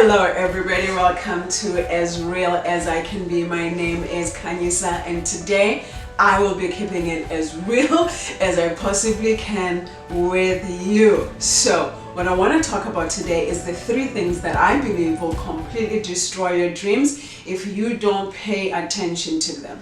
Hello everybody, welcome to As Real As I Can Be. My name is Kanyisa and today I will be keeping it as real as I possibly can with you. So what I want to talk about today is the 3 things that I believe will completely destroy your dreams if you don't pay attention to them.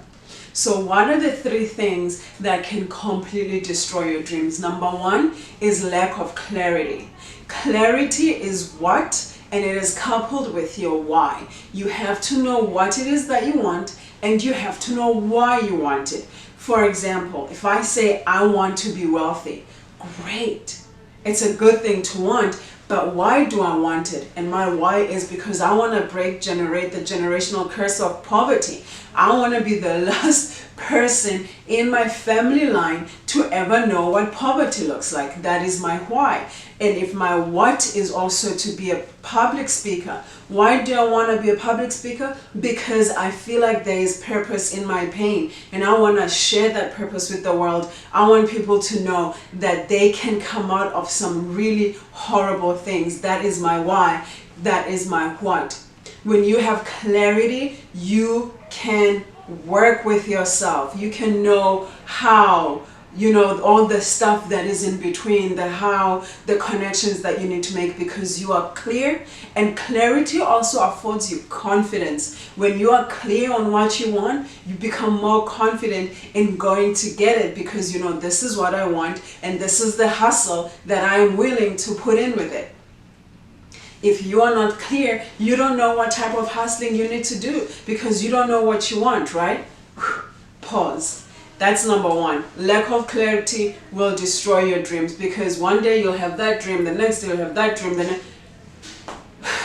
So what are the 3 things that can completely destroy your dreams? Number 1 is lack of clarity. Clarity is what? And it is coupled with your why. You have to know what it is that you want and you have to know why you want it. For example, if I say I want to be wealthy, great. It's a good thing to want, but why do I want it? And my why is because I want to generate the generational curse of poverty. I want to be the last person in my family line to ever know what poverty looks like. That is my why. And if my what is also to be a public speaker, why do I want to be a public speaker? Because I feel like there is purpose in my pain and I want to share that purpose with the world. I want people to know that they can come out of some really horrible things. That is my why. That is my what. When you have clarity, you can work with yourself. You can know how, all the stuff that is in between, the connections that you need to make because you are clear. And clarity also affords you confidence. When you are clear on what you want, you become more confident in going to get it because this is what I want and this is the hustle that I am willing to put in with it. If you are not clear, you don't know what type of hustling you need to do because you don't know what you want, right? Pause. That's number 1. Lack of clarity will destroy your dreams because one day you'll have that dream, the next day you'll have that dream,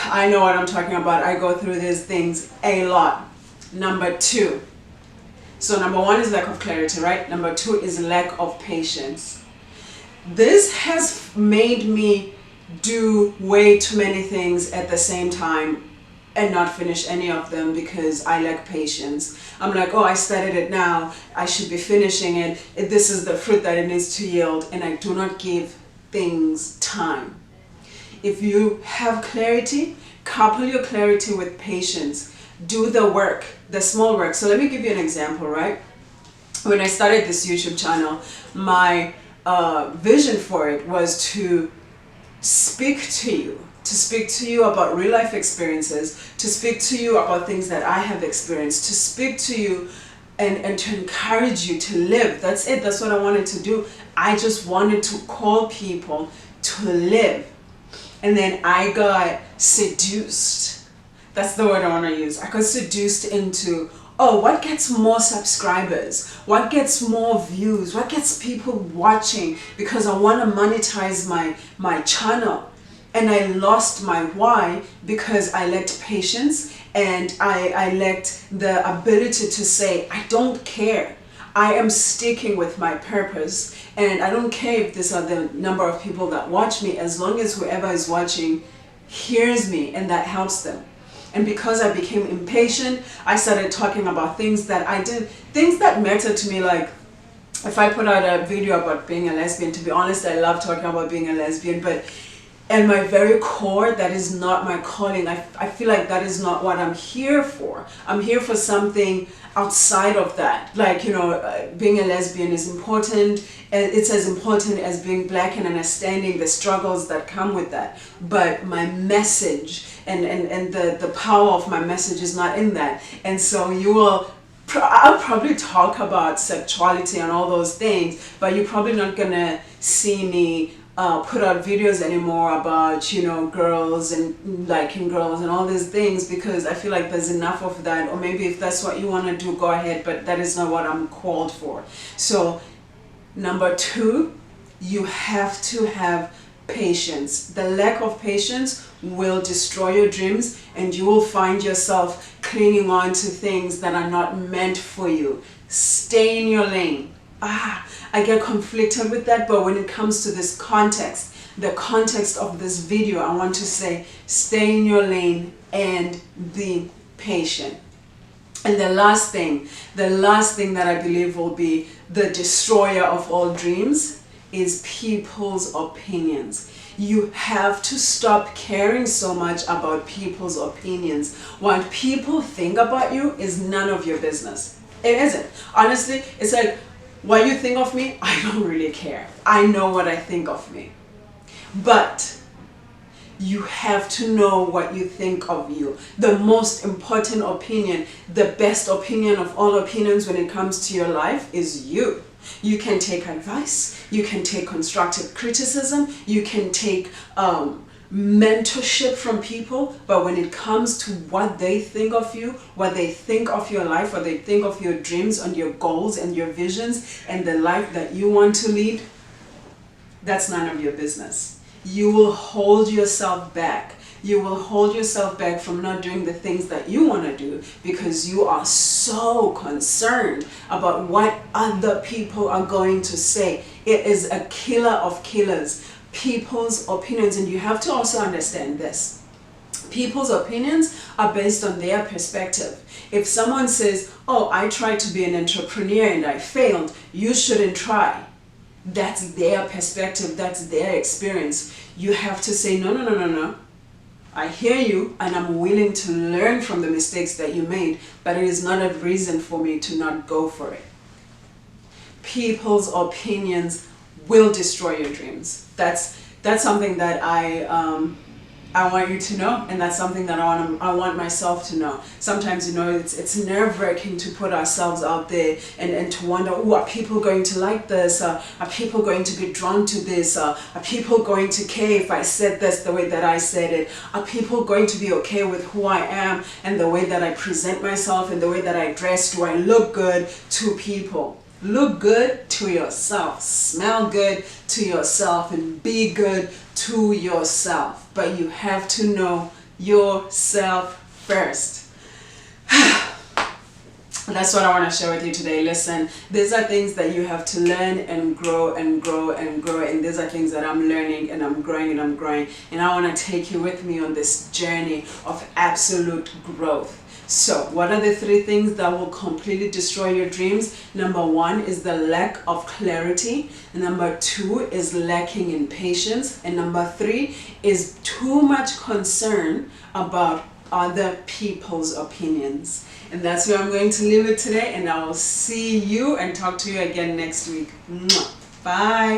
I know what I'm talking about. I go through these things a lot. Number 2. So number 1 is lack of clarity, right? Number 2 is lack of patience. This has made me do way too many things at the same time and not finish any of them because I lack patience. I'm like, I started it now, I should be finishing it. This is the fruit that it needs to yield, and I do not give things time. If you have clarity, couple your clarity with patience. Do the work, the small work. So let me give you an example, right? When I started this YouTube channel, my vision for it was to speak to you about real life experiences, to speak to you about things that I have experienced, to speak to you and to encourage you to live. That's it. That's what I wanted to do. I just wanted to call people to live. And then I got seduced. That's the word I want to use. I got seduced into, what gets more subscribers? What gets more views? What gets people watching? Because I want to monetize my channel. And I lost my why because I lacked patience and I lacked the ability to say, I don't care. I am sticking with my purpose. And I don't care if these are the number of people that watch me, as long as whoever is watching hears me and that helps them. And because I became impatient, I started talking about things that I did, things that mattered to me. Like if I put out a video about being a lesbian, to be honest, I love talking about being a lesbian, but at my very core, that is not my calling. I feel like that is not what I'm here for. I'm here for something outside of that. Like, being a lesbian is important. It's as important as being Black and understanding the struggles that come with that. But my message and the power of my message is not in that. And so I'll probably talk about sexuality and all those things, but you're probably not gonna see me put out videos anymore about girls and liking girls and all these things because I feel like there's enough of that. Or maybe if that's what you want to do, go ahead, but that is not what I'm called for. So number 2, you have to have patience. The lack of patience will destroy your dreams and you will find yourself clinging on to things that are not meant for you. Stay in your lane. I get conflicted with that, but when it comes to this context, the context of this video, I want to say stay in your lane and be patient. And the last thing that I believe will be the destroyer of all dreams is people's opinions. You have to stop caring so much about people's opinions. What people think about you is none of your business. It isn't. Honestly, it's like, what you think of me, I don't really care. I know what I think of me. But you have to know what you think of you. The most important opinion, the best opinion of all opinions when it comes to your life is you. You can take advice, you can take constructive criticism, you can take mentorship from people, but when it comes to what they think of you, what they think of your life, what they think of your dreams and your goals and your visions and the life that you want to lead, that's none of your business. You will hold yourself back. You will hold yourself back from not doing the things that you want to do because you are so concerned about what other people are going to say. It is a killer of killers. People's opinions, and you have to also understand this. People's opinions are based on their perspective. If someone says, oh, I tried to be an entrepreneur and I failed, you shouldn't try. That's their perspective, that's their experience. You have to say, no. I hear you and I'm willing to learn from the mistakes that you made, but it is not a reason for me to not go for it. People's opinions will destroy your dreams. That's something that I want you to know, and that's something that I want myself to know. Sometimes, it's nerve-wracking to put ourselves out there and to wonder, oh, are people going to like this? Are people going to be drawn to this? Are people going to care if I said this the way that I said it? Are people going to be okay with who I am and the way that I present myself and the way that I dress? Do I look good to people? Look good to yourself, smell good to yourself, and be good to yourself. But you have to know yourself first. That's what I want to share with you today. Listen, these are things that you have to learn and grow and grow and grow. And these are things that I'm learning and I'm growing and I'm growing. And I want to take you with me on this journey of absolute growth. So, what are the 3 things that will completely destroy your dreams? Number 1 is the lack of clarity. Number 2 is lacking in patience. And number 3 is too much concern about other people's opinions. And that's where I'm going to leave it today. And I will see you and talk to you again next week. Bye.